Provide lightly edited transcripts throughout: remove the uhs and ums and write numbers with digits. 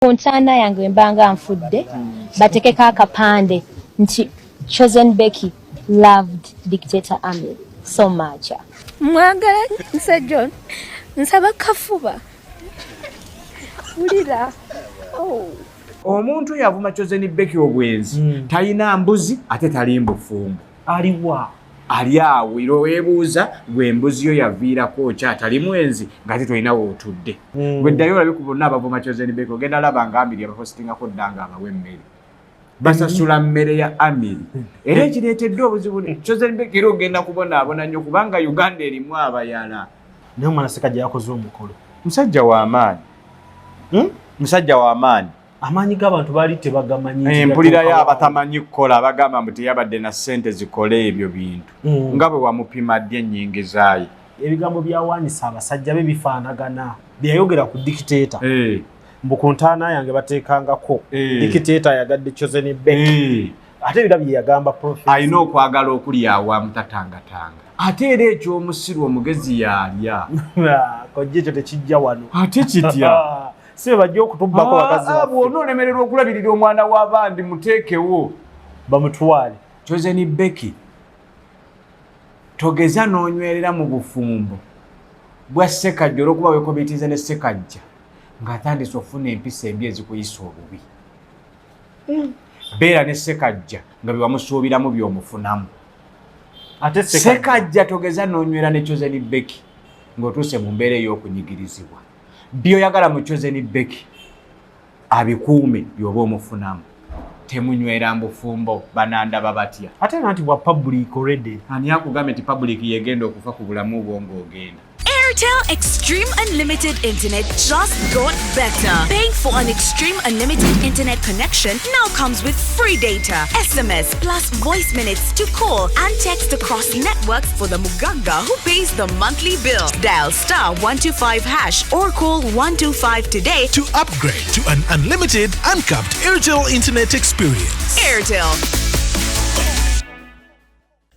Kuntana yange mbanga nfudde batekeka akapande nti Chosen Becky loved Dictator Amir so much. Mwagala nsa John nsaba kafuba ulira omuntu yavuma Chosen Becky obwenzi talina mbuzi ate talimba fumbo aliwa ali awo iro webuuza gwe mbuzi yo yaviirako kyatali mwenzi ngati tolinawo otudde weddayo olabiku bonna abavuma Chosen Becky ogenda laba nga Amiri abapostingako ddanga abawe emmere basasula mmere ya Amiri era ekireetedde obuzibu Chosen Becky era ogenda kubonaabona nnyo kubanga Uganda erimu abayala naye omwana Ssekaggya yakoze omukolo musajja w'amaanyi musajja w'amaanyi amaanyi g'abantu baali tebagamanyi empulira y'abatamanyi kukola bagamba mbu teyabadde na ssente zikole ebyo bintu nga bwe wamupima ddi ennyingizaayo ebigambo byawaanisa abasajja be bifaanagana byayogera ku Dictator mbu ku ntaana yange bateekangako Dictator yagadde Chosen Becky ate ebira bye yagamba Prophet alina okwagala okulya awamu tatangatanga ate era ekyomusiru omugezi yalya kojja ekyo tekijja wano ate kitya sibe bajja okutubbako bakazi bw'ona olemererwa okulabirira omwana w'abandi muteekewo bamutwale Chosen Becky togeza n'onywerera mu bufumbo bwa Ssekaggya olw'okuba weekobitiize ne Ssekaggya ng'atandise okufuna empisa embi ezikuyisa obubi beera ne Ssekaggya nga bye wamusuubiramu by'omufunamu ate Ssekaggya togeza n'onywera ne Chosen Becky ng'otuuse mu mbeera ey'okunyigirizibwa byoyagala mu Chosen Becky abikuume byoba omufunamu temunywera mbufumbo banandaba batya ate nti bwa public already ani akugambye nti public yegenda okufa ku bulamu bwo ng'ogenda. Airtel Extreme Unlimited Internet just got better. Paying for an Extreme Unlimited Internet connection now comes with free data, SMS plus voice minutes to call and text across networks for the Muganga who pays the monthly bill. Dial *125# or call 125 today to upgrade to an unlimited, uncapped Airtel Internet experience. Airtel.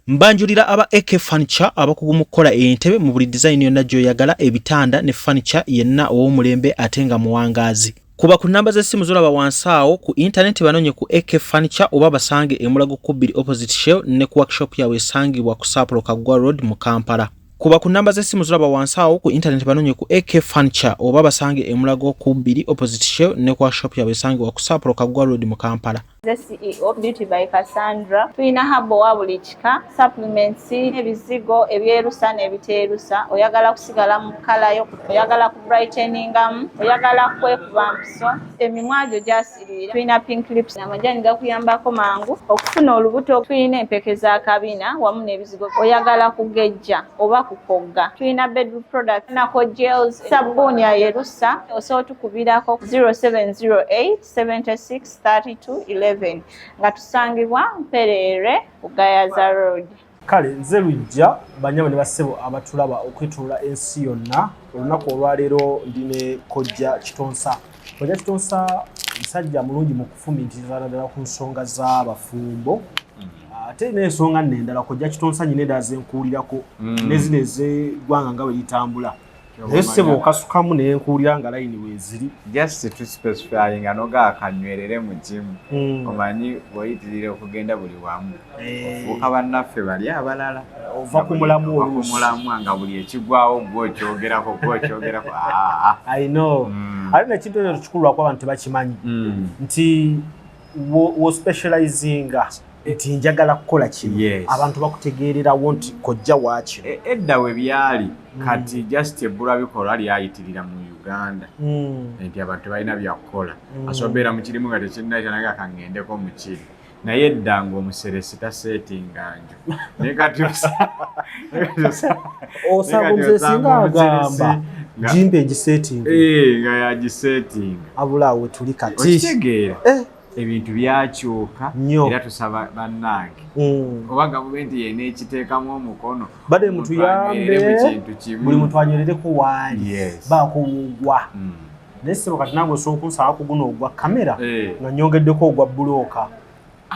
Mbanjulira aba AK Furniture abakugu mu kukola entebe mu buli design yonna gy'oyagala ebitanda ne furniture yenna ow'omulembe ate nga muwangaazi. Kuba ku namba z'essimu zolaba wansi awo ku internet banonye ku AK Furniture oba basange e Mulago Kubiri opposite Shell ne ku workshop yawe esangibwa ku Sapolo Kaggwa Road mu Kampala. Kuba ku namba z'essimu zolaba wansi awo ku internet banonye ku AK Furniture oba basange e Mulago Kubiri opposite Shell ne ku workshop yawe esangibwa ku Sapolo Kaggwa Road mu Kampala. The CEO Beauty by Cassandra. Tulina habo wa buli kika, supplements, ebizigo, ebyerusa n'ebiteerusa. Oyagala kusigala mu kala yo, oyagala ku brighteningamu, oyagala kwekuba mpiso. Emimwa gyo gyasirira. Tulina pink lips n'amajani gakuyambako mangu. Okufuna olubuto tulina empeke za kabina wamu n'ebizigo. Oyagala kugejja oba kukogga. Tulina bedroom product, nako gels, sabuni ya yerusa. Osobola tukubirako 0708 76 32 11. Nga tusangibwa Mperere Bugayaza Road. Kale nze lujja banyama ne bassebo abatulaba okwetulula ensi yonna olunaku olwaleero ndine Kojja Kitonsa. Kojja Kitonsa musajja mulungi mu kufumitiriza ddala ku nsonga z'abafumbo ate n'ensonga n'endala Kojja Kitonsa nyine ndaze nkuulirako nezino ez'eggwanga nga bwe litambula. Ssebo okasukamu ne nkuulira nga layini weeziri. Just to specify nga noga akanywerere mu gym omanyi bw'oyitirira okugenda buli wamu ofuuka bannaffe bali abalala ova ku mulamu oluusi nga buli ekigwawo gw'okyogerako I know ate nekintu ekyo kikulu lwakuba abantu tebakimanyi nti wo specializinga nti njagala kukola kino abantu bakutegeererawo nti Kojja waakino edda we byali kati just ebbula bikolwa lyayitirira mu Uganda nti abantu balina byakukola asobeera mu kirimu nga tekinnakanaga kangendeko mu kiri naye edda ng'omuseresi taseetinga nju naye kati osanga omuseresinga agamba jimba egiseetinga nga yagiseetinga abula awo tuli kati okitegeera ebintu byakyuka era tusaba bannange obanga bube nti yena ekiteekamu omukono bade mutuyambe buli muntu anywerereko waali bakuwugwa naye ssebo kati nange osobola okunsaba ku guno ogwa kamera nga nyongeddeko ogwa bulooka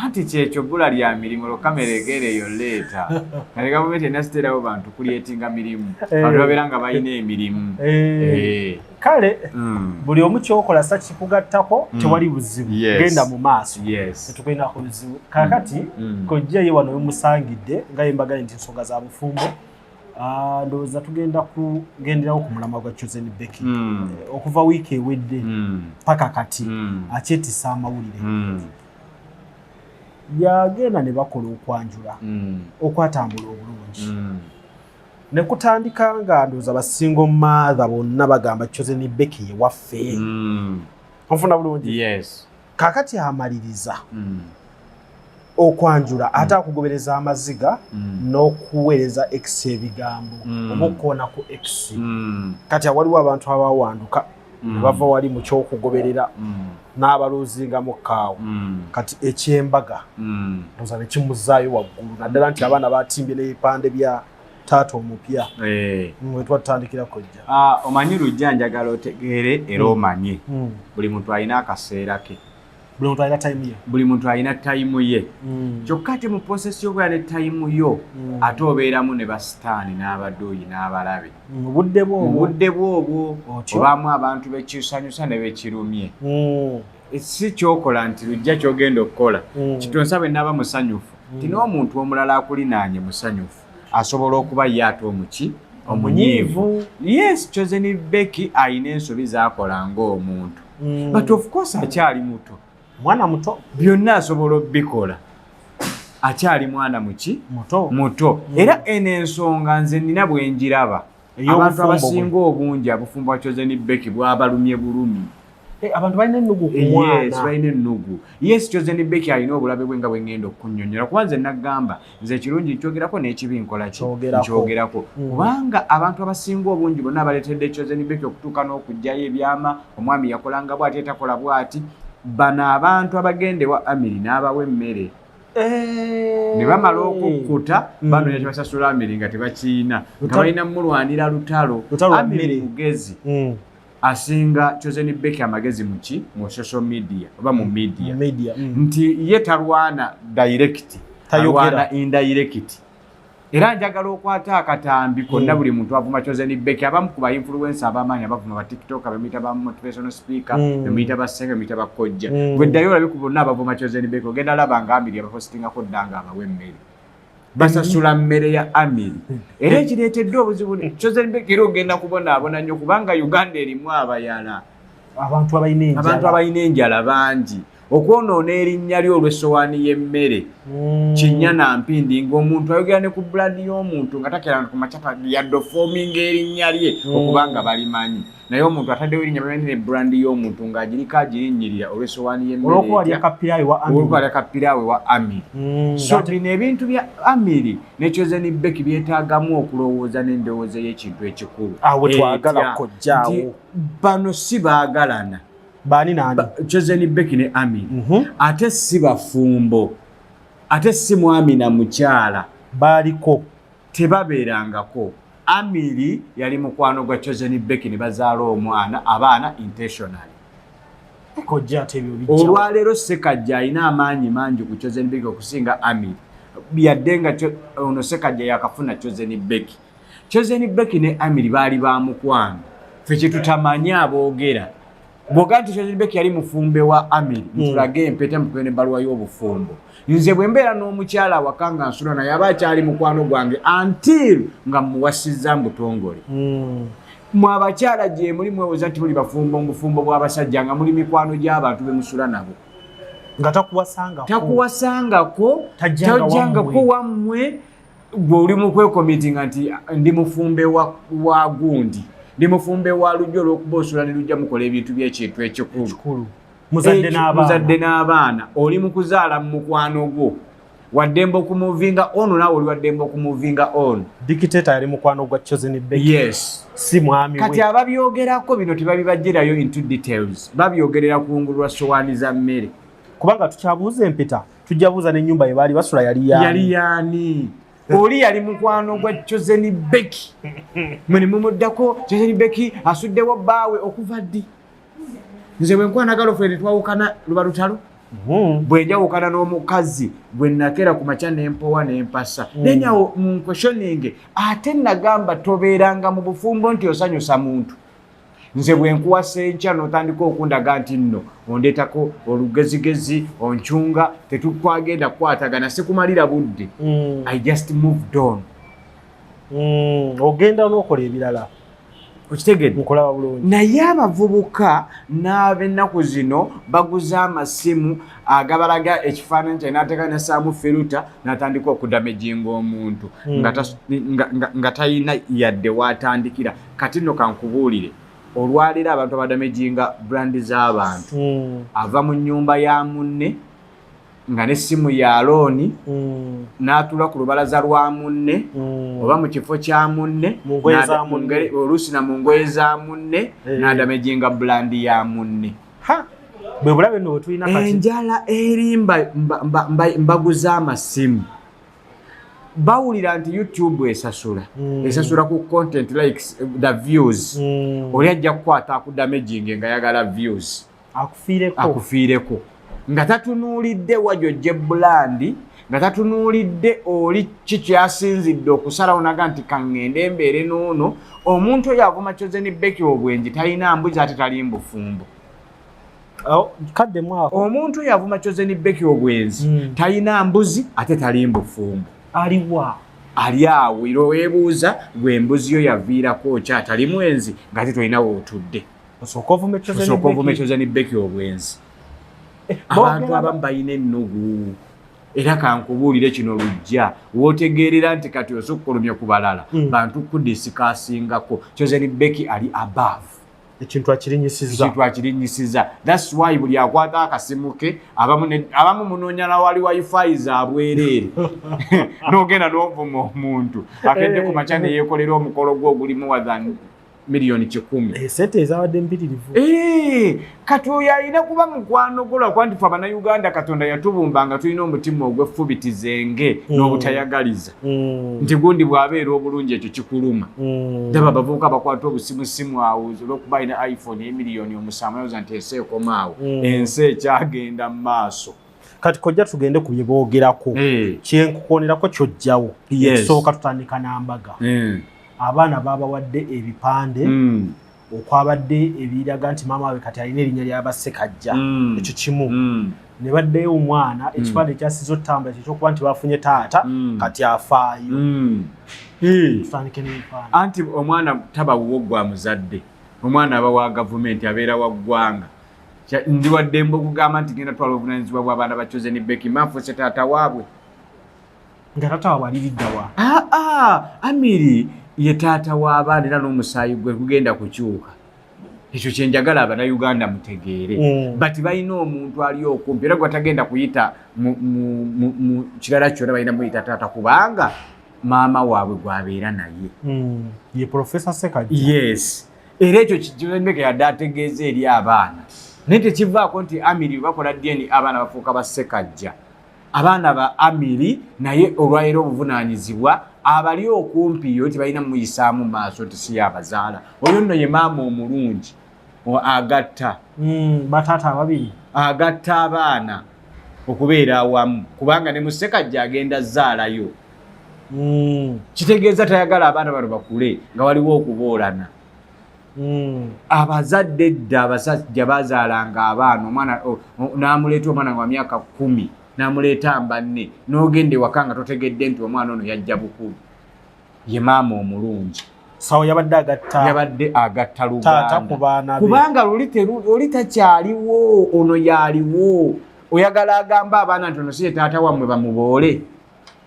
anti kyekyo bbula lya mirimu lo kamera egereyo leeta kale gavumenti enasiterawo bantu kulietinga mirimu bantu babeera nga balina emirimu kale buli omu kyokola sa kikugattako tewali buzibu genda mu maaso tetugenda ku buzibu kakati kojja ye wano wemusangidde nga yembagaye nti ensonga za bufumbo ndowooza tugenda kugenderawo ku mulamwa gwa Chosen Becky okuva wiiki ewedde paka kati akyetisa amawulire yagenda ne bakola okwanjula okwatambula obulungi ne kutandika nga ndowooza basingo maatha bonna bagamba Chosen Becky ye waffe onfuna bulungi kakati amaliriza okwanjula ate akugobereza amaziga n'okuweereza X ebigambo oba okukoona ku X kati waliwo abantu abawanduka ne bava wali mu kyokugoberera n'abaloozinga mu kaawo kati ekyembaga ndowooza ne kimuzaayo waggulu naddala nti abaana batimbye n'ebipande bya taata omupya we twatandikira kojja omanyi lujja njagala otegeere era omanye buli muntu alina akaseera ke buli muntu alina tayimu ye kyokka ate mu prosesi y'okubeera ne tayimu yo ate obeeramu ne basitaani n'abadooyi n'abalabe mu budde bwobwo obaamu abantu bekyusanyusa ne bekirumye si kyokola nti lujja kyogenda okukola kitonsa bwe naaba musanyufu ti n'omuntu omulala akulinaanye musanyufu asobola okuba ye ate omunyiivu yes Chosen Becky alina ensobi z'akola ng'omuntu but of course akyali muto mwana muto byonna asobola obikola akyali mwana muto era eno ensonga nze nina bwe njiraba abantu abasinga obungi abufumbo bwa Chosen Becky bwabalumye bulumi abantu balina ennugu ku mwana yes balina ennugu yes Chosen Becky alina obulabe bwe nga bwe ngenda okunyonyola kuba nze nagamba nze ekirungi nkyogerako n'ekibi nkola nkyogerako kubanga abantu abasinga obungi bonna baleetedde Chosen Becky okutuuka n'okugjayo ebyama omwami yakolanga bw'ati etakola bw'ati bano abantu abagende wa Amiri n'abawa emmere ne bamala okukkuta bano yakibasasula Amiri nga tebakiina nga balina mulwanira lutalo Amiri mugezi asinga Chosen Becky amagezi mu social media oba mu media nti ye talwana direct talwana indirect era njagala okwata akatambi konna buli muntu avuma Chosen Becky abamu ku ba influencer abamanyi abavuma ba TikTok abamita ba motivational speaker bamita ba senga bamita ba kojja bweddayo olabi ku bonna abavuma Chosen Becky ogenda laba nga Amiri abapostinga ko ddanga abawe emmere basasula mmere ya Amiri era ekireetedde obuzibu Chosen Becky era ogenda kubonaabona nnyo kubanga Uganda erimu abayala abantu abalina enjala bangi okwonoona erinnya lyo olw'essowaani y'emmere kinnya na mpindi ng'omuntu ayogera ne ku brand y'omuntu nga takeranga ku macapa yadofoominga erinnya lye okubanga balimanyi naye omuntu ataddewo erinnya bamanye ne brand y'omuntu ng'agiriko agirinnyiririra olw'essowaani y'emmere olw'okuwalya kapiraawe wa Amiri so bino ebintu bya Amiri ne Chosen Becky byetaagamu okulowooza n'endowooza y'ekintu ekikulu twagala kojjaawo bano si baagalana bani nani Chosen Becky ne Amiri ate si bafumbo ate si mwami na mukyala baliko tebabeerangako Amiri yali mukwano gwa Chosen Becky ne bazaala omwana abaana intentionally kojja tebyo bijja olwaleero Sekajja alina amaanyi mangi ku Chosen Becky okusinga Amiri byaddenga ono Sekajja yakafuna Chosen Becky ne Amiri baali ba mukwano ffe kitutamanye aboogera Boganti Chosen Becky yali mufumbe wa Amiri ntulage empeta mukene baluwa y'obufumbo nze bwe mbeera n'omukyala wakanga nsula naye aba akyali mukwano gwange until nga muwasizza mbutongole mu abakyala gye muli mwewoza nti muli bafumbo mu bufumbo bw'abasajja nga muli mikwano gy'abantu be musula nabo nga takuwasangako tajjangako wammwe gwe oli mu kwekomitinga nti ndi mufumbe wa gundi ndi mufumbe wa lujjo olw'okuba osula ne lujja mukola ebintu by'ekintu ekikulu muzadde n'abaana oli mu kuzaala mu mukwano gwo waddemba okumuvinga ono naawe oli waddemba okumuvinga ono dictator yali mukwano gwa Chosen Becky yes si mwami kati ababyogerako bino tebabibagirayo into details babyogerera kungulu lwa sowaani za mmere kubanga tukyabuuza empeta tujja buuza n'ennyumba ye baali basula yali yaani oli yali mukwano gwa Chosen Becky mwene mumuddako Chosen Becky asuddewo bbaawe okuva ddi nze bwe nkwana girlfriend twawukana luba lutalo bwenjawukana n'omukazi bwe nakera ku makya n'empowa n'empasa then awo mu questioning ate nagamba tobeeranga mu bufumbo nti osanyusa muntu nze bwe nkuwasa enkya n'otandika okundaga nti nno ondeetako olugezigezi oncyunga tetukwagenda kukwatagana sikumalira budde I just moved on. Ogenda n'okola ebirala okitegedde nkolaba bulungi naye abavubuka n'ab'ennaku zino baguza amasimu agabalaga ekifaananyi kye n'ateeka n'assaamu firuta n'atandika okudamejinga omuntu nga talina yadde waatandikira kati nno kankubuulire olwaleero abantu abadamejinga brandi z'abantu ava mu nnyumba ya munne nga n'essimu ya looni n'atuula ku lubalaza lwa munne oba mu kifo kya munne oluusi na mu ngoye za munne n'adamejinga bulandi ya munne bwe bulabe nno bwe tulina kati enjala erimba mbaguza amasimu bawulira nti YouTube esasula ku content like the views oli ajja kukwata akudamejinge nga yagala views akufiireko nga tatunuulidde wajojje bulandi nga tatunuulidde oli kikyasinzidde okusalawo naga nti kaŋŋende embeere n'ono omuntu oyo avuma Chosen Becky obwenji talina mbuzi ate tali mbufumbo omuntu oyo avuma Chosen Becky obwenzi talina mbuzi ate tali mbufumbo ali awo iro weebuuza gwe mbuzi yo yaviirako ki atali mwenzi nga ate tolinawo otudde osooka ovume Chosen Becky obwenzi abantu abamu balina ennugu era kankubuulire kino lujja wootegeerera nti kati osukkulumya ku balala bantu kudisikaasingako Chosen Becky ali above ekintu akirinyisiza that's why buli akwata akasimu ke abamu munoonya na wali wifi zaabwereere n'ogenda n'ovuma omuntu akedde ku makya ne yeekolera omukolo gwe ogulimu wathan milioni 10 sente ezawadde mpitirivu kati oyo alina kuba mukwano gola kwanti fe Abannayuganda Katonda yatubumbanga tulina omutima ogweffubitizenge n'obutayagaliza nti gundi bw'abeera obulungi ekyo kikuluma ndaba abavubuka bakwata obusimusimu awo olw'okuba alina iPhone emiliyoni 7 yoza nti ensi ekomaawo ensi ekyagenda mu maaso kati kojja tugende ku bye boogerako kyenkukonerako kyojjawo ekisooka tutandika n'ambaga abaana babawadde ebipande okwabadde ebiraga nti maama we kati alina erinnya ly'Abassekajja ekyo kimu ne baddeyo omwana ekipande ekyasiza otambula kyekyokuba nti bafunye taata kati afaayo tutandike n'ebipande anti omwana taba wuwo gwa muzadde omwana aba wa gavumenti abeera wa ggwanga ndi wadde mbokugamba nti genda twala obuvunaanyizibwa bw'abaana ba Chosen Becky manfuuse taata waabwe nga taata waabwe aliriddawa Amiri ye taata w'abaana era n'omusaayi gwe kugenda kukyuka ekyo kyenjagala Abannayuganda mutegeere bati balina omuntu ali okumpi era gwe tagenda kuyita mu kirala kyonna balina muyita taata kubanga maama waabwe gwabeera naye ye Professor Ssekajja yes era ekyo Chosen Becky yadde ategeeza eri abaana naye tekivaako nti Amiri bakola DNA abaana bafuuka ba Ssekajja abaana ba Amiri naye olwaleero obuvunaanyizibwa abali okumpi yo tebalina muyisaamu maaso nti si yabazaala oyo nno ye maama omulungi agatta bataata ababiri agatta abaana okubeera awamu kubanga ne mu Ssekajja agenda zaalayo kitegeeza tayagala abaana bano bakule nga waliwo okuboolana abazadde dda abasajja bazaalanga abaana omwana n'amuleeta omwana wa myaka 10 n'amuleeta mbanne n'ogenda ewaka nga totegedde nti omwana ono yajja bukulu ye maama omulungi sawo yabadde agatta Luganda kubanga oli takyaliwo ono yaliwo oyagala agamba abaana nti ono si ye taata wammwe bamuboole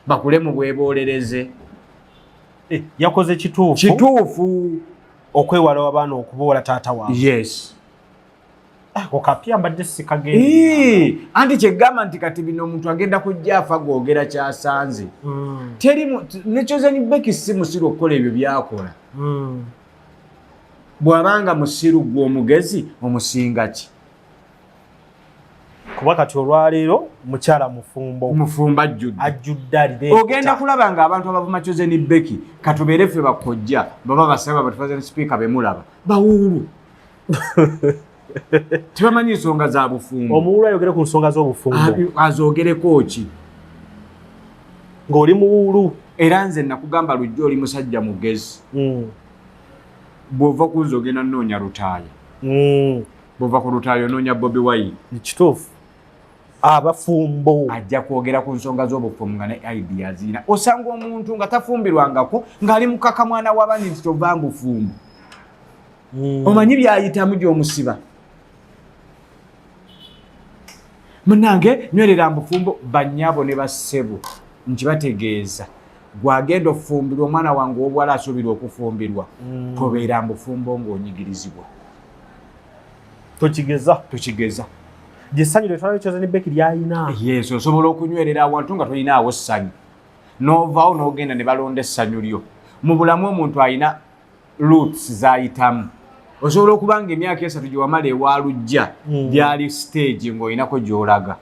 bakule mu bwebolereze yakoze kituufu okwewala abaana okuboola taata waabwe yes okapya mbadde sikagenda anti kyegamba nti kati bino omuntu agenda kujja afa googera kyasanze ne Chosen Becky si musiru okukola ebyo byakola bw'abanga musiru gwe omugezi omusinga ki kuba kati olwaleero mukyala mufumbo ajjudde ogenda kulaba nga abantu abavuma Chosen Becky katubeere ffe bakojja baba basaba batufaze speaker bemulaba bawuulu Tebamanyi nsonga za bufumbo. Omuwulu ayogere ku nsonga z'obufumbo. Azoogereko ki? Ng'oli muwulu. Era nze nakugamba lujja oli musajja mugezi. Bw'ova kunze ogenda nnoonya Lutaaya. Bw'ova ku Lutaaya onoonya Bobi Wine. Kituufu. Abafumbo ajja kwogera ku nsonga z'obufumbo nga ne idea zina. Osanga omuntu nga tafumbirwangako ng'ali mukaka mwana w'abandi nti tova mbufumbo. Omanyi byayitamu gy'omusiba. Munange nywerera mbufumbo bannyabo ne bassebo nkibategeeza. Gwagenda ofumbirwa omwana wange obwala asuubirwa okufumbirwa. Tobeera mbufumbo ng'onyigirizibwa. Tokigeza. Essanyu lyetwala Chosen Becky lyayina. Yes, osobola okunywerera awantu nga tolinaawo ssanyu. N'ovaawo n'ogenda ne balonda essanyu lyo. Mu bulamu omuntu alina roots z'ayitamu. Osobola okuba nga emyaka 3 gye wamala ewa lujja byali stage ng'olinako gy'olaga.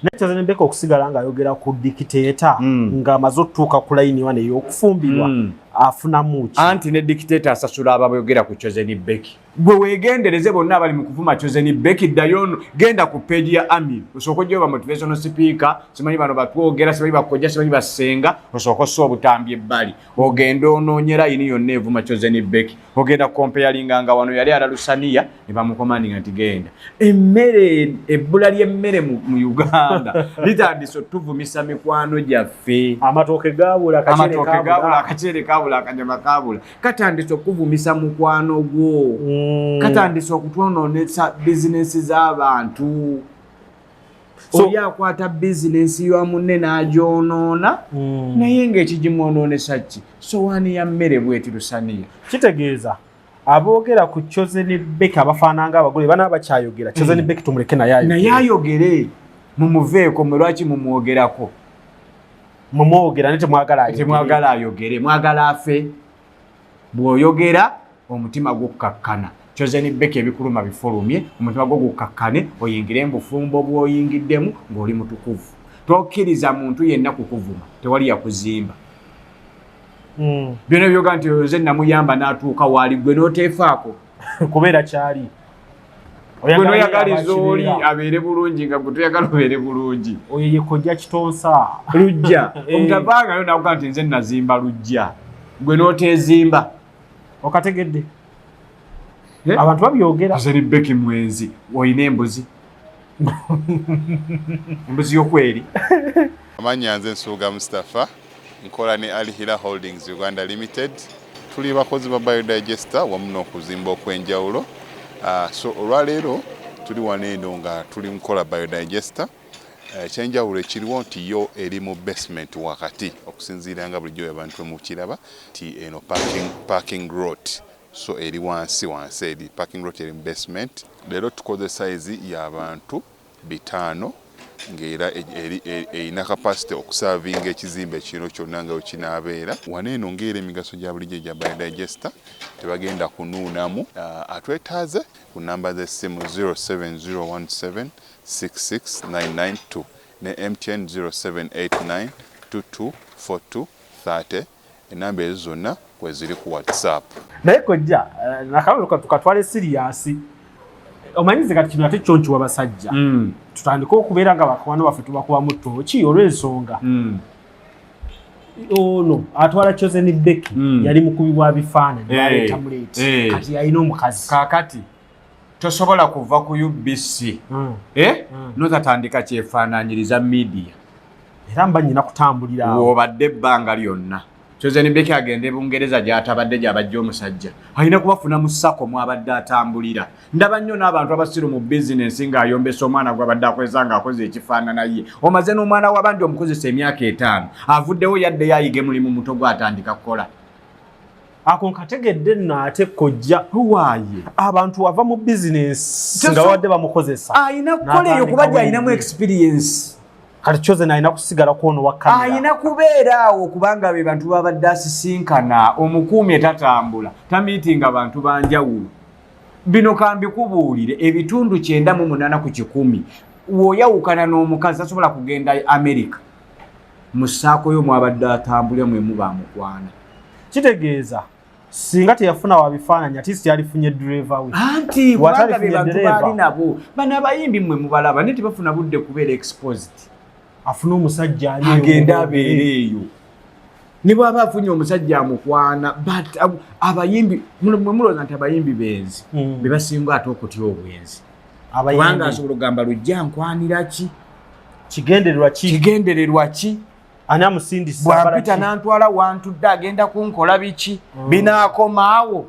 Naye Chosen Becky okusigala ng'ayogera ku dictator ng'amaze otutuuka ku layini wane ey'okufumbirwa afunamu ki? Anti ne dictator asasula ababoogera ku Chosen Becky. Gwe weegendereze bonna abali mu kuvuma Chosen Becky ddayo ono genda ku page ya Amir. Osooka ojja oba motivational speaker, simanyi bano batwogera, simanyi bakojja, simanyi basenga, osooka ossa obutambi ebbali. Ogenda onoonyera yini yonna evuma Chosen Becky. Ogenda comparinga nga wano yali alalusaniya ne bamukomandinga nti genda. Emmere, ebbula ly'emmere mu Uganda litandise otuvumisa mikwano gyaffe. Amatooke gaabula, akaceere kaabula, akanyama kaabula. Katandise okuvumisa mukwano gwo. Katandise okutwonoonesa bizinensi z'abantu. Oli akwata bizinensi ya munne n'agyonoona naye ng'ekigimwonoonesa ki? Sowaani ya mmere bw'eti lusaniya. Kitegeeza aboogera ku Chosen Becky abafaananga abagole bana abakyayogera Chosen Becky tumuleke naye ayogere. Mumuveeko mwe lwaki mumwogerako? Mumwogera ne temwagala ayogere. Mwagala afe. Bw'oyogera omutima gukkakkana. Chosen Becky ebikuluma bifulumye, omutima gwo gukakkane, oyingire mbufumbo bw'oyingiddemu ng'oli mutukuvu. Tokkiriza muntu yenna kukuvuma, tewali yakuzimba. Byonna byoga nti nze namuyamba n'atuuka waali gwe n'oteefaako. Kubeera kyali. Gwe n'oyagaliza oli abeere bulungi nga gwe toyagala obeere bulungi. Oyo ye kojja kitonsa. Lujja. Omutavangayo n'akuga nti nze nazimba lujja. Gwe n'oteezimba. Okategedde. Abantu babyogera. Chosen Becky mwenzi. Oyina embuzi. Embuzi y'okweri. Amanya nze Nsuuga Mustafa. Nkola ne Ali Hila Holdings Uganda Limited. Tuli bakozi ba Biodigester wamu n'okuzimba okw'enjawulo. So olwaleero tuli wano eno nga tuli nkola Biodigester. Ekyenjawulo ekiriwo nti yo eri mu basement wakati okusinziira nga bulijjo abantu mu kiraba ti eno parking lot. So eri wansi eri parking lot eri mu basement. Leero tukoze size y'abantu 5 ng'era erina capacity okusavinga ekizimbe kino kyonna nga wekinaabeera. Wano eno ng'era emigaso gya bulijjo gya Biodigester tebagenda kunuunamu. Atwetaaze ku namba z'essimu 07017669992 ne MTN 0789224230. Enamba ezo zonna kweziri ku WhatsApp. Naye kojja nakaluluka tukatwale siriyasi. Omanyize kati kino ate kyonki w'abasajja. Tutandika okubeera nga bakwano baffe tubakubamu ttooki olw'ensonga. Ono atwala Chosen Becky yali mukubi wa bifaananyi baleeta muleeti. Kati yalina omukazi. Kaakati tosobola kuva ku UBC n'otatandika kyefaanaanyiriza media. Era mba nnyina kutambulira awo. W'obadde ebbanga lyonna. Chosen Becky agende Bungereza gy'atabadde gy'abajja omusajja. Alina kubafuna mu ssako mwabadde atambulira. Ndaba nnyo n'abantu abasiru mu bizinensi ng'ayombesa omwana gw'abadde akozesa ng'akoze ekifaanana ye. Omaze n'omwana w'abandi omukozesa emyaka 5. Avuddewo yadde yayige mulimu muto gw'atandika kukola. Ako nkategedde nno ate kojja luwaaye abantu wava mu bizinensi nga wadde bamukozesa. Ayina kukola eyo kuba gy'alinamu experience. Kati Chosen alina kusigala kwono wa kamera. Ayina kubeera awo kubanga be bantu babadde asisinkana omukuumi etatambula tamiitinga abantu banjawulo. Bino kambikubuulire ebitundu 98 ku 100 w'oyawukana n'omukazi asobola kugenda America mu ssaako yo mwabadde atambulira mwe muba mukwana. Kitegeeza singa teyafuna wabifaananya at least yalifunye driver we anti kubanga be bantu baali nabo bano abayimbi mmwe mubalaba ne tebafuna budde kubeera exposed afuna omusajja ali agenda abeera eyo ne bw'aba afunye omusajja amukwana but abayimbi mwe mulowooza nti abayimbi benzi be basinga ate okutya obwenzi kubanga asobola okugamba lujja nkwanira ki kigendererwa ki ani amusindisa bw'ampita n'antwala wantudde agenda kunkola biki binaakomaawo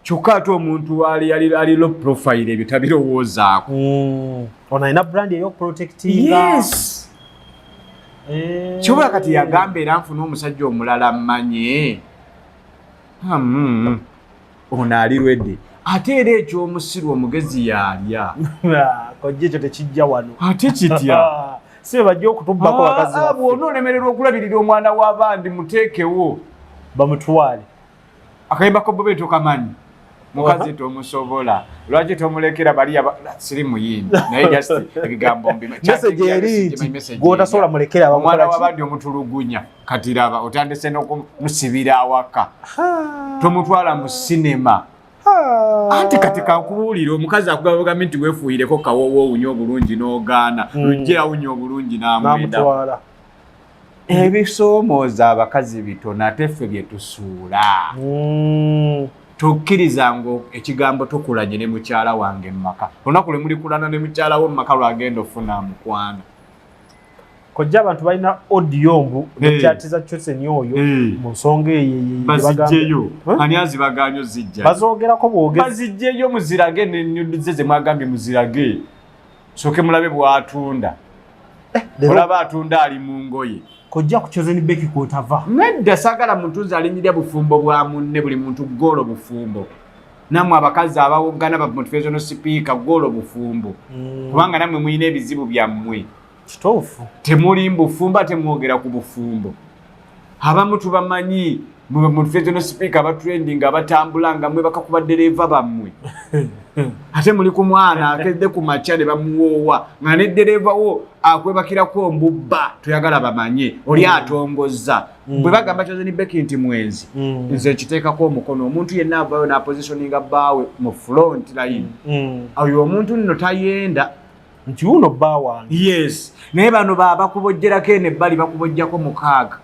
kyokka ate omuntu ali low profile ebyo tabirowoozaako ono alina brand ey'okuprotectinga yes kyobola kati yagamba era nfuna omusajja omulala mmanye ono ali lwedde ate era ekyomusiru omugezi yalya kojja ekyo tekijja wano ate kitya sibe bajja okutubbako bakazi bw'ona olemererwa okulabirira omwana w'abandi muteekewo bamutwale akayimba ko bobe tokamanyi mukazi tomusobola lwaki tomulekera bali siri muyimbi naye just ebigambo mbi message eri gwotasobola mulekera omwana w'abandi omutulugunya kati raba otandise n'okumusibira awaka tomutwala mu sinema anti kati kakubuulira omukazi akugamba nti weefuuyireko kawowo owunya obulungi n'ogaana lujja awunya obulungi n'amwenda ebisoomooza abakazi bitono ate ffe bye tusuula tokkirizanga ekigambo tokulanye ne mukyala wange mumaka olunaku lwe mulikulana ne mukyala wo mumaka lwagenda ofuna mukwana kojja abantu balina audio nekyatiza Chosen oyo mu nsonga bazijjeyo ani azibaganyo zijja bazogerako bwogezi bazijjeyo muzirage n'ennyuduze ze mwagambye muzirage soke mulabe bw'atunda olaba atunda ali mu ngoye kojja ku Chosen Beki kwotava nedda sagala muntu alinyirya bufumbo bwa munne buli muntu golo bufumbo namwe abakazi abawogana ba motivational speaker golo bufumbo kubanga namwe muyina ebizibu byammwe kitofu temuli mbufumba temwogera ku bufumbo abamu tubamanyi mu motivational speaker abatrending abatambula nga mwe bakakuba dereva bammwe ate muli ku mwana akedde ku machane bamuwoowa nga ne dereva wo akwebakirako mbubba tuyagala bamanye oli atongozza bwe bagamba Chosen Beki nti mwenzi nze kiteekako omukono omuntu yenna avayo na positioninga baawe mu front line ayo omuntu nno tayenda nti uno bba wange yes naye bano bakubojjerako eno ebbali bakubojjako mukaaga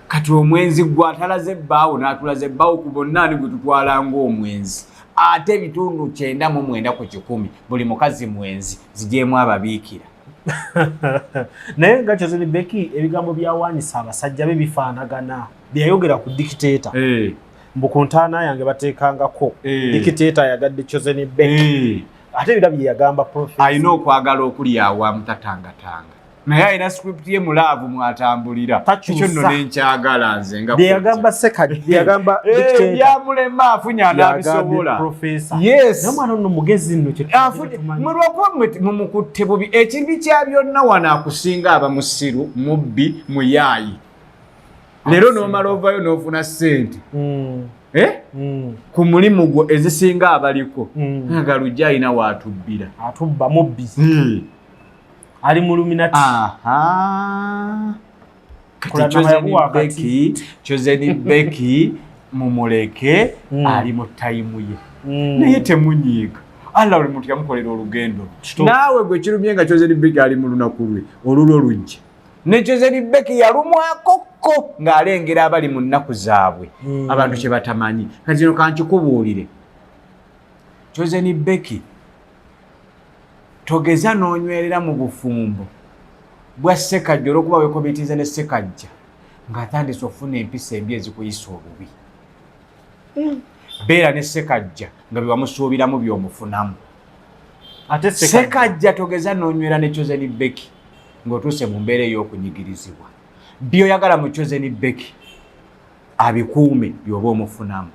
kati omwenzi gwatalaze ebbaawo n'atulaze ebbaawo ku bonna ani gwe tutwala ng'omwenzi ate ebitundu 99 ku 100 buli mukazi mwenzi zigyemu ababiikira naye nga Chosen Beki ebigambo byawanyisa abasajja be bifaanagana byayogera ku dictator mbu ku ntaana yange bateekangako dictator yagadde Chosen Beki ate bira bye yagamba prophet alina okwagala okulyawo amutatangatanga naye alina script ye mulaavu mwatambulira ekyo nno nenkyagala nze nga byeyagamba sekadi byeyagamba dictator byamulema afunya n'abisobola yes namwana nno mugezi nno mulwakuba mumukutte bubi ekimbi kya byonna wano akusinga abamusiru mubbi muyaayi leero n'omala ovayo n'ofuna ssente ku mulimu gwo ezisinga abaliko nga lujja alina waatubbira atubba mubbi ali mu luminati kati Chosen Beki mumuleke ali mu tayimu ye naye temunyiiga alla buli muntu yamukolera olugendo naawe gwe kirumye nga Chosen Beki ali mu lunaku lwe olulwo lujja ne Chosen Beki yalumwakokko ng'alengera abali mu nnaku zaabwe abantu kye batamanyi kati no kankikubuulire Chosen Beki togeza n'onywerera mu bufumbo bwa Ssekajja olw'okuba weekobitiiza ne Ssekajja ng'atandise ofuna empisa embi ezikuyisa obubi beera ne Ssekajja nga byewamusuubiramu by'omufunamu ate Ssekajja togeza n'onywera ne Chosen Beki ng'otuuse mu mbeera ey'okunyigirizibwa by'oyagala mu Chosen Beki abikuume by'oba omufunamu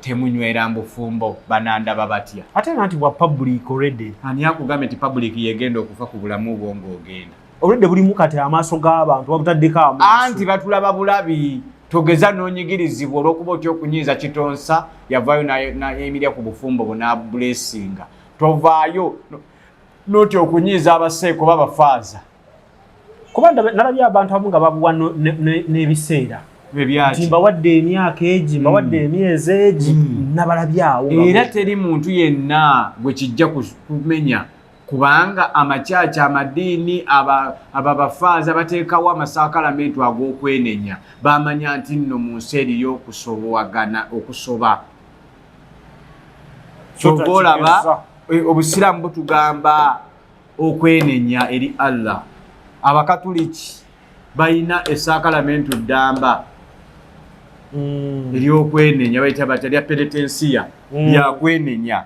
temunywera mbufumbo banandaba batya ate nti bwa public already ani akugambye nti public yegenda okufa ku bulamu bwo ng'ogenda already buli mukate amaaso g'abantu babutaddeko amaaso anti batulaba bulabi togeza n'onyigirizibwa olw'okuba otya okunyiiza Kitonsa yavaayo n'emirya ku bufumbo n'abulesinga tovaayo n'otya okunyiiza abaseeko babafaaza kuba nalabye abantu abamu nga babuwa n'ebiseera Bebyaki. Mbawadde emyaka egi, mbawadde emyezi egi, nabalabyawo. Era teri muntu yenna gwe kijja kumenya kubanga amakyaki amadiini ababafaaza bateekawo amasaakalamenti ag'okwenenya bamanya nti nno mu nsi eriyo okusoba. Kyova olaba obusiraamu butugamba okwenenya eri Allah. Abakatuliki balina esaakalamenti ddamba eryokwenenya bayita bata lya penitensiya lyakwenenya.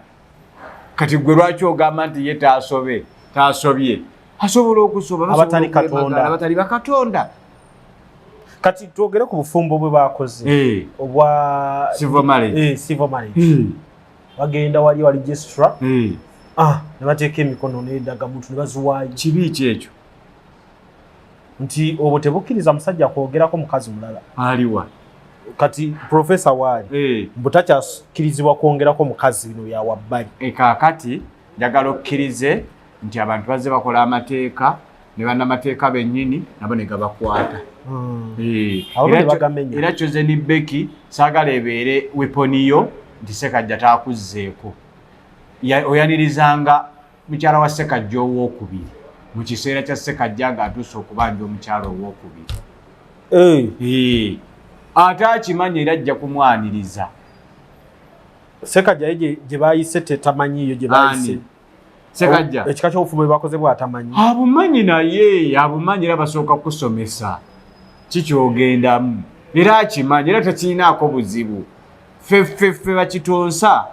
Kati gwe lwaki ogamba nti ye taasobye asobola okusoba abatali bakatonda. Kati twogere ku bufumbo bwe bakoze obwa civil marriage. Bagenda wali registrar ne bateeka emikono n'endagamuntu ne baziwaayo. Kibi kyekyo nti obwo tebukkiriza musajja kwogerako mukazi mulala aliwa. Kati profesa waali butakyakirizibwa kwongerako mukazi bino bya wabbali. Kaakati njagala okkirize nti abantu bazze bakola amateeka ne bannamateeka bennyini nabo ne gabakwata. Era Chosen Becky saagala ebeere weponiyo nti Ssekajja taakuzzeeko. Oyanirizanga mukyala wa Ssekajja owookubiri mu kiseera kya Ssekajja ng'atuuse okubanja omukyala owookubiri. Ate akimanyi era ajja kumwaniriza. Ssekajja ye gye baayise tetamanyiiyo gye baayise. Ssekajja ekika ky'obufumbo bwe bakoze bw'atamanyi. Abumanyi naye abumanyi era basooka kusomesa kikyogendamu era akimanyi era tekirinaako buzibu. Ffe bakitonsa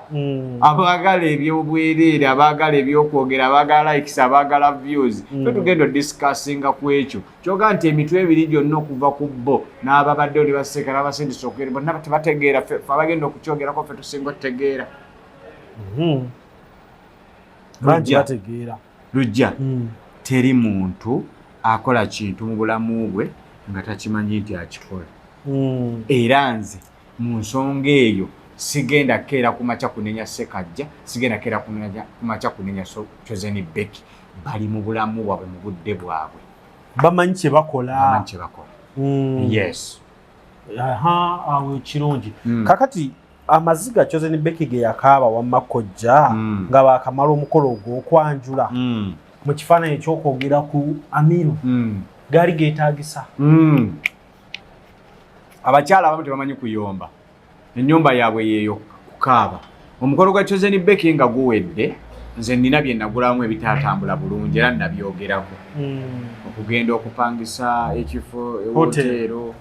abaagala ebyobwereere abaagala ebyokwogera abaagala likes abaagala views fe tugenda odiscussinga ku ekyo kyoga nti emitwe ebiri gyonna okuva ku bo n'ababadde oli baseka n'abasindisa okwera bonna tebategeera ffe abagenda okukyogerako ffe tusinga otegeera. Lujja teri muntu akola kintu mu bulamu bwe nga takimanyi nti akikola. Era nze mu nsonga eyo sigenda keera kumakya kunenya Ssekajja, sigenda keera kumakya kunenya Chosen Becky. Bali mu bulamu bwabwe mu budde bwabwe. Bamanyi kye bakola. Yes. Awo kirungi. Kakati amaziga Chosen Becky ge yakaaba wamma kojja nga baakamala omukolo ogw'okwanjula mu kifaananyi ekyokwogera ku Amiru gaali geetaagisa. Abakyala abamu tebamanyi kuyomba. Ennyumba yaabwe yeeyo kukaaba. Omukolo gwa Chosen Becky nga guwedde nze nina bye nagulamu ebitatambula bulungi era nabyogerako. Okugenda okupangisa ekifo hoteero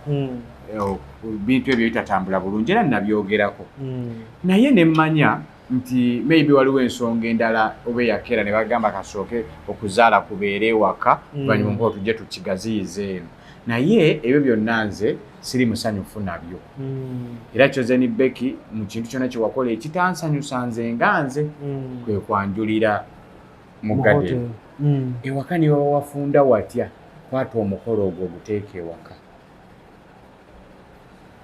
bintu ebyo bitatambula bulungi era nabyogerako. Naye ne mmanya nti maybe waliwo ensonga endala oba eyakeera ne bagamba kasooke okuzaala kubeere ewaka banyuma mpo tujje tukigaziyize eno. Naye ebyo byonna nze siri musanyufu nabyo. Era Chosen Becky mu kintu kyonna kye wakola ekitansanyusa nze nga nze kwe kwanjulira mu gadeni. Ewaka ne wawafunda watya kwata omukolo ogwo oguteeka ewaka.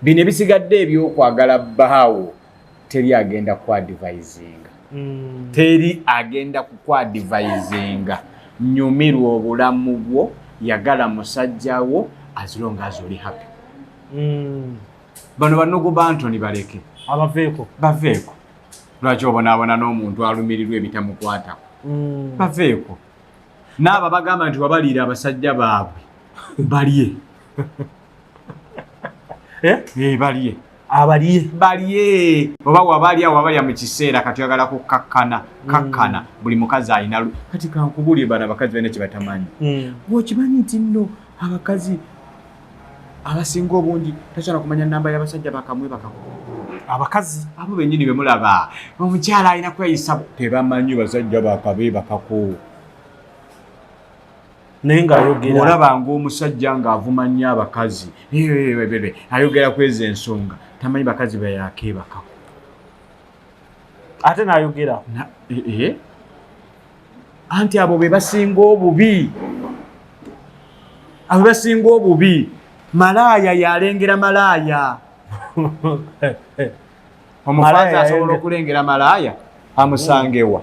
Bino ebisigadde ebyokwagala bbaawo teri agenda kwadvisinga. Teri agenda kukwadvisinga. Nyumirwa obulamu bwo, yagala musajjawo as long as oli happy. Bano banogoba Anthony baleke baveeko lwaki obonaabona n'omuntu alumirirwa ebitamukwatako. Baveeko n'abo bagamba nti wabaliira abasajja baabwe balye. Balye oba wabalya mu kiseera kati oyagala kukakkana buli mukazi alina kati kankubulye bano abakazi balina kye batamanyi. Bw'okimanyi nti nno abakazi abasinga obungi tasobola kumanya namba y'abasajja bakamwe abakazi abo bennyini be mulaba omukyala alina kweyisa tebamanyi basajja bakabe bakako. Naye ng'ayogera olaba ng'omusajja ng'avuma nnyo abakazi ayogera kweza ensonga tamanyi bakazi bayake bakako. Ate n'ayogera anti abo be basinga obubi. Abo basinga obubi. Malaya yalengera malaya. Omufaza asobola okulengera malaya amusangewa.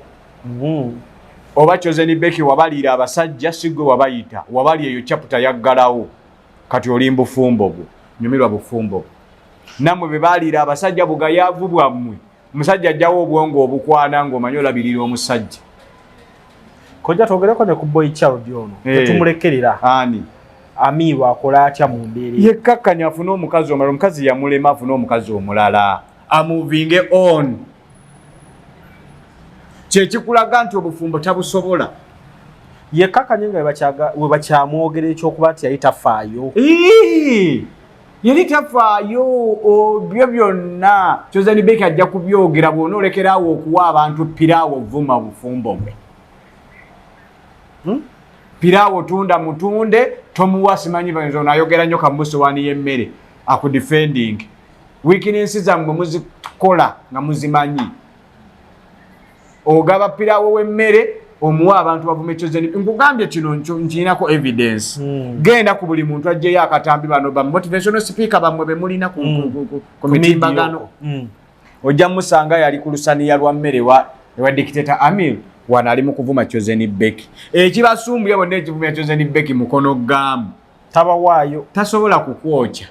Oba Chosen Becky wabaliira abasajja sigwe wabayita wabali eyo chapter yaggalawo kati oli mbufumbo bwo nyumirwa bufumbo namwe be balira abasajja bugayavu bwammwe musajja ajjawo obwongo obukwana ng'omanyi olabirira omusajja kojja twogereko ne ku boy child ono tetumulekerera ani amiirwa akola atya mu mbeera yekkakkanya afune omukazi omulala omukazi yamulema afune omukazi omulala amuvinge on kyekikulaga nti obufumbo tabusobola yekkakkanya nga we bakyamwogera ekyokuba nti yali tafaayo yali tafaayo byo byonna Chosen Becky ajja kubyogera bw'ona olekeraawo okuwa abantu piraawo vuma bufumbo bwe piraawo tunda mutunde tomuwa simanyi bayinza onayogera nnyo kamusowaani y'emmere akudefending weakness zammwe muzikola nga muzimanyi ogaba piraawo w'emmere omuwa abantu bavume Chosen nkugambye kino nkirinako evidence genda ku buli muntu ajjeyo akatambi bano ba motivational speaker bamwe be mulina ku mitimbagano ojja musanga yali ku lusaniya lwa mmere wa dictator Amir wana ali mu kuvuma Chosen Becky ekibasumbuye bonna ekivumya Chosen Becky mukono gamu tabawaayo tasobola kukwokya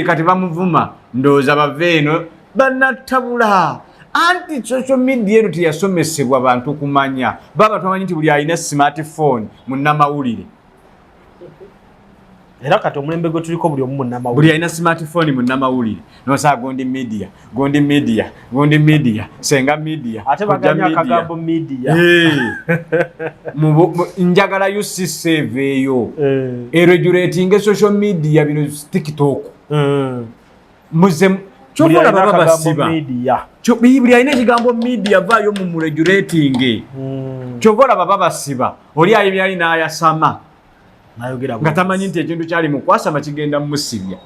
kati bamuvuma ndowooza bave eno bannatabula anti social media eno teyasomesebwa bantu kumanya baba tumanyi nti buli alina smartphone munnamawulire era kati omulembe gwe tuliko buli omu munnamawulire buli alina smartphone munnamawulire nosaa gondi media senga media ate baganya akagambo media njagala UC7 eyo eregulating social media bino TikTok muze chobola baba basiba buli alina ekigambo media vaayo mu regulating chobola baba basiba oli ayibiyali n'ayasama nga tamanyi nti ekintu kyali mukwasama kigenda musibya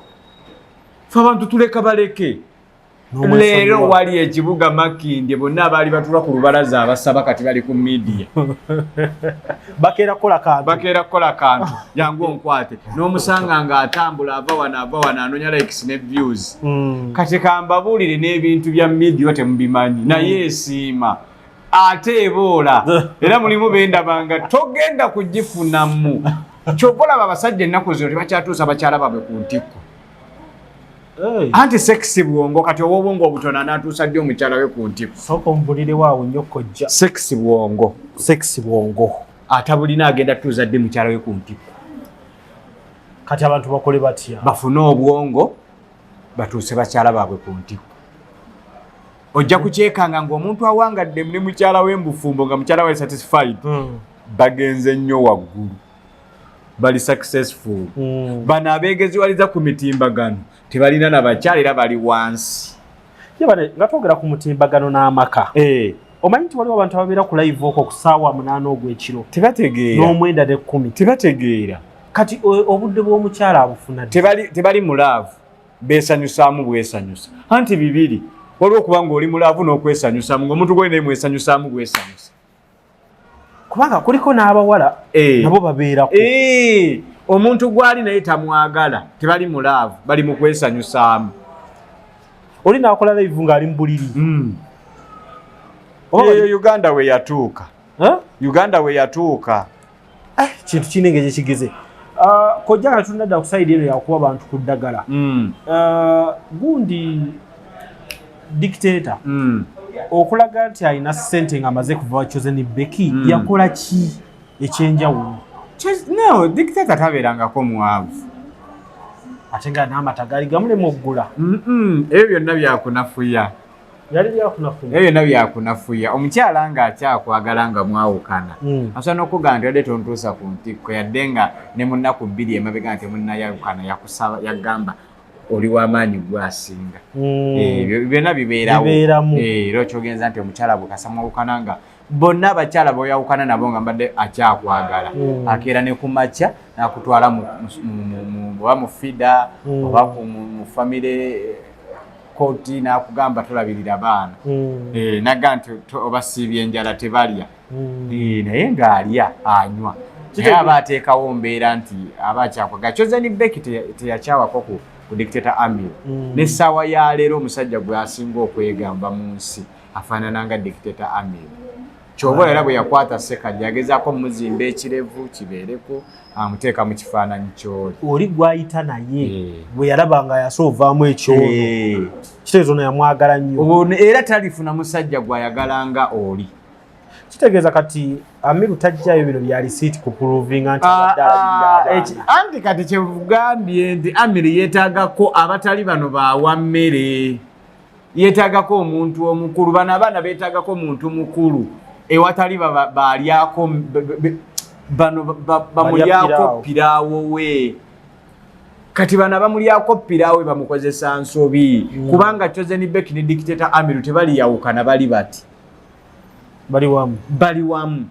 fe abantu tuleka baleke leero wali ekibuga Makindye bonna abaali batula ku lubalaza abasaba kati bali ku media bakeera kola kantu jangu onkwate n'omusanga nga atambula ava wana anonya likes ne views kati kambabuulire n'ebintu bya media temubimanyi naye esiima ate eboola era mulimu bendabanga togenda kugifunamu kyokola babasajja ennaku zino tebakyatuusa bakyala babwe ku ntikko anti sexy bwongo kati obwongo obutono anatuusa ddi omukyala we ku ntikko sooka omubulire waawo nnyo kojja sexy bwongo atabulina agenda tuuza ddi mukyala we ku ntikko kati abantu bakole batya bafune obwongo batuuse bakyala baabwe ku ntikko ojja kukyekanga ng'omuntu awangadde ne mukyala we mbufumbo nga mukyala we satisfied bagenze nnyo waggulu bali successful bana abeegeziwaliza ku mitimbagano tebalina na bakyala era bali wansi yabane nga twogera ku mutimbagano n'amaka omanyi nti waliwo abantu ababeera ku live okwo ku ssaawa 8 ogw'ekiro tebategeera n'omwenda ne 10 tebategeera kati obudde bw'omukyala abufuna tebali mulaavu beesanyusaamu bwesanyusa anti bibiri waliwo kubanga oli mulaavu n'okwesanyusaamu ng'omuntu gwena emwesanyusaamu bwesanyusa kubanga kuliko n'abawala nabo babeerako omuntu gwali naye tamwagala tebali mulaavu bali mu kwesanyusaamu oli n'akola live ng'ali mu buliri eyo Uganda we yatuuka kintu kinenge gye kigeze kojja nga tunadda ku sayidi eno yakuba bantu ku ddagala gundi dictator okulaga nti alina ssente ng'amaze kuva Chosen Becky yakola ki ekyenjawulo no dictator tabeerangako mwavu ate nga n'amata gaali gamulema oggula ebyo byonna byakunafuya ebyo byonna byakunafuya omukyala ng'akyakwagala nga mwawukana asobola n'okugamba nti yadde tontuusa ku ntikko yadde nga ne munnaku 2 emabega nti munnayawukana yakusaba yagamba oli w'amaanyi gwasinga byonna bibeerawo era okyogenza nti omukyala bwekasamwawukana nga bonna abakyala boyawukana nabo nga mbadde akyakwagala akeera ne kumakya nakutwala oba mu fida oba mu famire koti nakugamba tolabirira baana naga nti obasiibye enjala tebalya naye ng'alya anywa naye aba ateekawo mbeera nti aba akyakwaga Chosen Becky teyakyawako ku dictator Amir n'essaawa ya leero omusajja gwe asinga okwegamba mu nsi afaanana nga dictator Amir Kyoba era bwe yakwata Ssekajja yagezaako muzimba ekirevu kibeereko amuteeka mu kifaananyi ky'oli. Oli gwayita naye bwe yalaba nga yasoovaamu ekyono kitegeeza ono yamwagala nnyo. Era talifuna musajja gwayagalanga oli. Kitegeeza kati Amiru tajjayo bino bya risiiti kupuruvinga nti anti kati kyevugambye nti Amiru yeetaagako abatali bano baawa mmere. Yeetaagako omuntu omukulu. Bano abaana beetaagako omuntu mukulu ewatali baalyako bano bamulyako piraawo we. Kati bano bamulyako piraawo bamukozesa nsobi. Kubanga Chosen Becky ne Dictator Amiru tebaliyawukana bali bati. Bali wamu.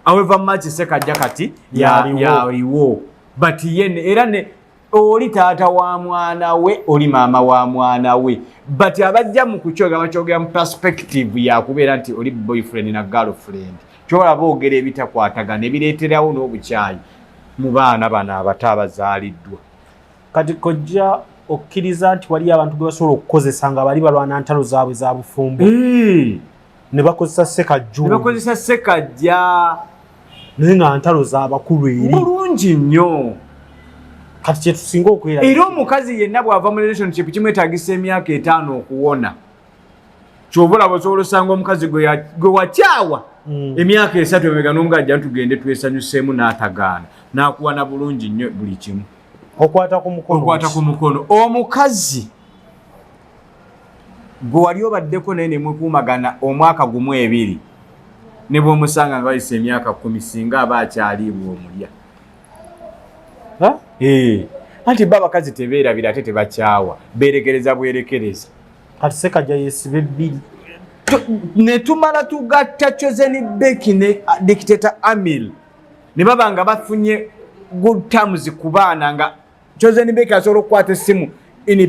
However much Ssekajja kati yaliwo. But yene era ne oli taata wa mwana we oli maama wa mwana we. But abajja mu kuchoga bachogera mu perspective ya kubeera nti oli boyfriend na girlfriend. Kyola boogera ebitakwatagana ebireeterawo n'obukyayi mu baana bano abato abazaaliddwa. Kati kojja okkiriza nti wali abantu gwe basobola okukozesa nga bali balwana ntalo zaabwe za bufumbo. Ne bakozesa Ssekajja naye nga ntalo z'abakulu eri. Bulungi nnyo. Kati kye tusinga okwera. Era omukazi yenna bw'ava mu relationship kimwetaagisa emyaka 5 okuwona. Kyobola osobola osanga omukazi gwe wakyawa emyaka 3 emega n'omugajja tugende twesanyuseemu n'atagaana. N'akuwana bulungi nnyo buli kimu. Okwata ku mukono. Omukazi gwe wali obaddeko naye ne mukuumagana omwaka gumu 2 ne bw'omusanga nga bayise emyaka 10 singa aba akyaliibwa omulya. Anti abakazi tebeerabira ate tebakyawa beerekereza bwerekereza. Kati Ssekajja yeesibe 2 ne tumala tugatta Chosen Becky ne Dictator Amiru ne baba nga bafunye good terms ku baana nga Chosen Becky asobola okukwata essimu in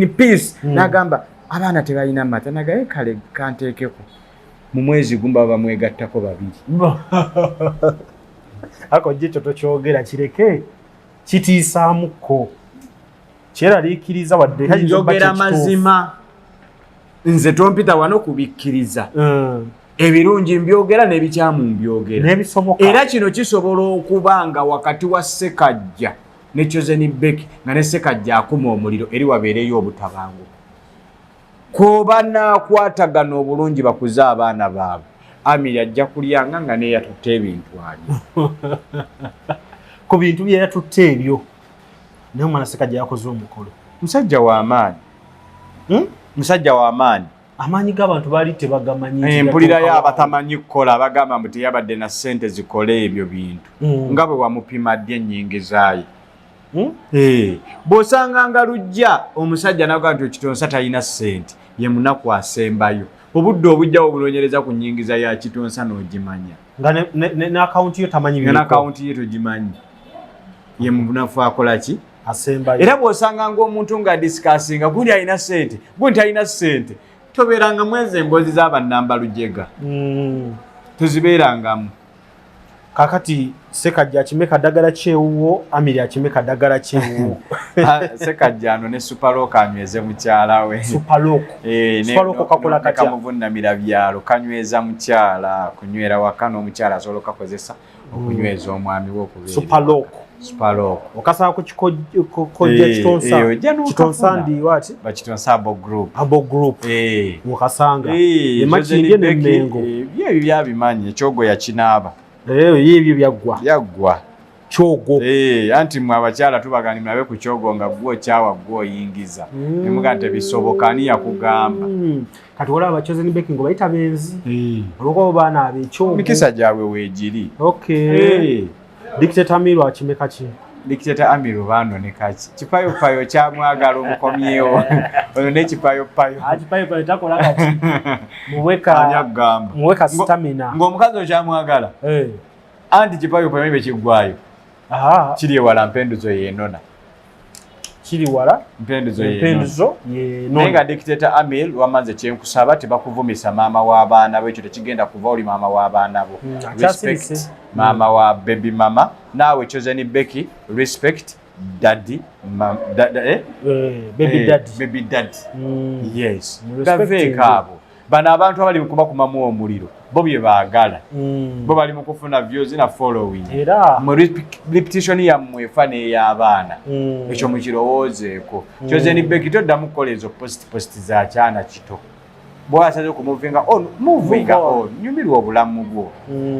peace n'agamba abaana tebalina mata nagaye kale kanteekeko mu mwezi gumba bamwegattako 2. Ako jjo tokyogera kireke kitiisaamuko kyeraliikiriza wadde njogera mazima nze tompita wano kubikkiriza ebirungi mbyogera n'ebikyamu mbyogera era kino kisobola okuba nga wakati wa Ssekajja ne Chosen Becky nga ne Ssekajja akuma omuliro eri wabeereyo obutabangu koba naakwatagana obulungi bakuza abaana baabwe. Amiru ajja kulyanga nga ne yatutte ebintu ali ku bintu bye yatutte ebyo naye omwana Ssekajja yakoze omukolo. Musajja w'amaanyi. Musajja w'amaanyi. Amaanyi g'abantu baali tebagamanyi. Empulira y'abatamanyi kukola bagamba mbu teyabadde na ssente zikola ebyo bintu nga bwe wamupima ddi ennyingizaayo. Bw'osanga nga lujja omusajja n'agamba nti Kitonsa talina ssente ye munaku asembayo. Obudde obujjawo obunoonyereza ku nnyingiza ya Kitonsa n'ogimanya. Nga ne akawunti yo tamanyi byo. N'akawunti ye togimanyi. Ye munafu akola ki? Asembayo. Era bw'osanga ng'omuntu nga disikasinga gundi alina ssente gundi talina ssente tobeeranga mwezi emboozi z'abannamba lujega. Tozibeerangamu. Kakati Ssekajja akime kaddagala kyewuwo Amiru akime kaddagala kyewuwo. Ssekajja ano ne Superlock anyweze mukyala we. Superlock kakola katya? Kamuvunnamira byalo kanyweza mukyala kunywera waka n'omukyala asobola okakozesa okunyweza omwami we okubeera. Superlock. Okasaba ku kojja Kitonsa. Kitonsa ndi wati? Kitonsa Group. Group. Okasanga. Emakindi n'emmengo. Bye byabimanyi ekyogo yakinaaba. Ebyo byaggwa kyogo anti mwe abakyala tubagani mulabe ku kyogo nga gwo kyawa gwo yingiza nemuga tebisoboka ani yakugamba kati wala abachozen Becky ngo bayita benzi olwo baana abekyogo mikisa jawe wejiri Dictator Amiru akimeka ki Dictator Amiru bano ne kaki kipayo payo kyamwagala omukomyewo ono ne kipayo payo takola kati muweka stamina ng'omukazi okyamwagala anti kipayo payo ibe kigwayo kiri ewala mpenduzo yenona kiri wala mpenduzo yenona nenga Dictator Amiru wamaze kyenkusaba tebakuvumisa maama w'abaana bo ekyo tekigenda kuva oli maama w'abaana bo respect mama wa baby mama nawe Chosen Becky respect daddy baby daddy yes gaveka abo bano abantu abali mu kubakumamu omuliro bo bye baagala bo bali mu kufuna views na following era mu repetition yammwe efa n'ey'abaana ekyo mukirowoozeeko Chosen Becky toddamu kukola ezo post za kyana kito bw'asaze okumuvinga on muvinga on nyumirwa obulamu bwo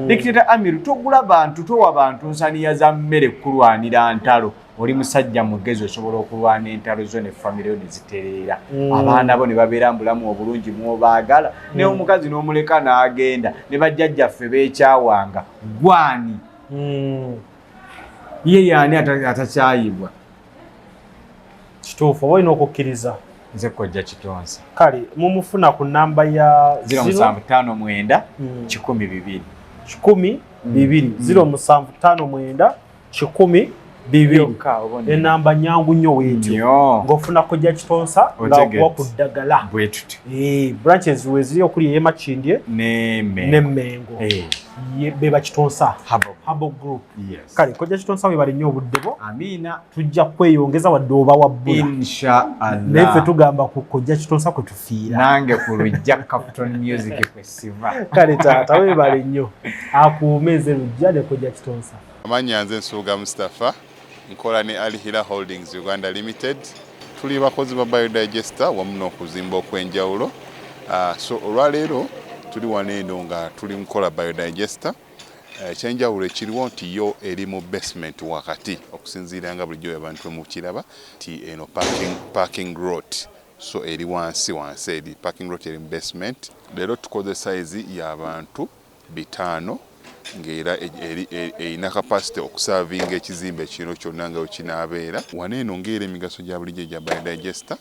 Dictator Amiru togula bantu towa bantu nsaniya za mmere kulwanira ntalo oli musajja mugezi osobola okulwana entalo zo ne family yo nezitereera abaana bo ne babeera mbulamu obulungi mwobaagala ne omukazi n'omuleka n'agenda ne bajjajjaffe beekyawanga gwani ye yani atakyayibwa kituufu oba olina okukkiriza nze kojja kitonsa kale mumufuna ku namba ya 0759 12 12 0759 12 enamba nyangu nnyo weetyo ng'ofuna kojja kitonsa ng'akuwa ku ddagala branches weziri okuli eyemakindye n'emmengo beba kitonsa Habo Group. Kale kojja kitonsa webale nnyo obudde bo tujja kweyongeza wadde oba wabbula inshallah naye ffe tugamba ku kojja kitonsa kwe tufiira nange ku lujja Captain Music kwe siva kale taata webale nnyo akuume nze lujja ne kojja kitonsa amanya nze Nsuuga Mustafa nkola ne Al Hilal Holdings Uganda Limited tuli bakozi ba biodigester wamu n'okuzimba okwenjawulo so olwaleero tuli waneeno nga tuli nkola biodigester ekyenjawulo ekiriwo nti yo eri mu basement wakati okusinziira nga bulijjo abantu mu kiraba ti eno parking lot so eri wansi eri parking lot eri mu basement leero tukoze size y'abantu 5 ng'era erina capacity okusavinga ekizimbe kino kyonna nga wekinaabeera waneeno ng'era emigaso gya bulijjo gya biodigester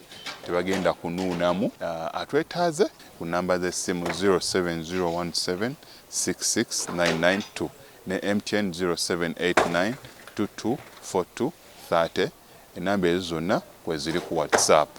tebagenda kunuunamu atwetaaze ku namba z'essimu 07017669992 ne MTN 0789224230 enamba ezo zonna kweziri ku WhatsApp.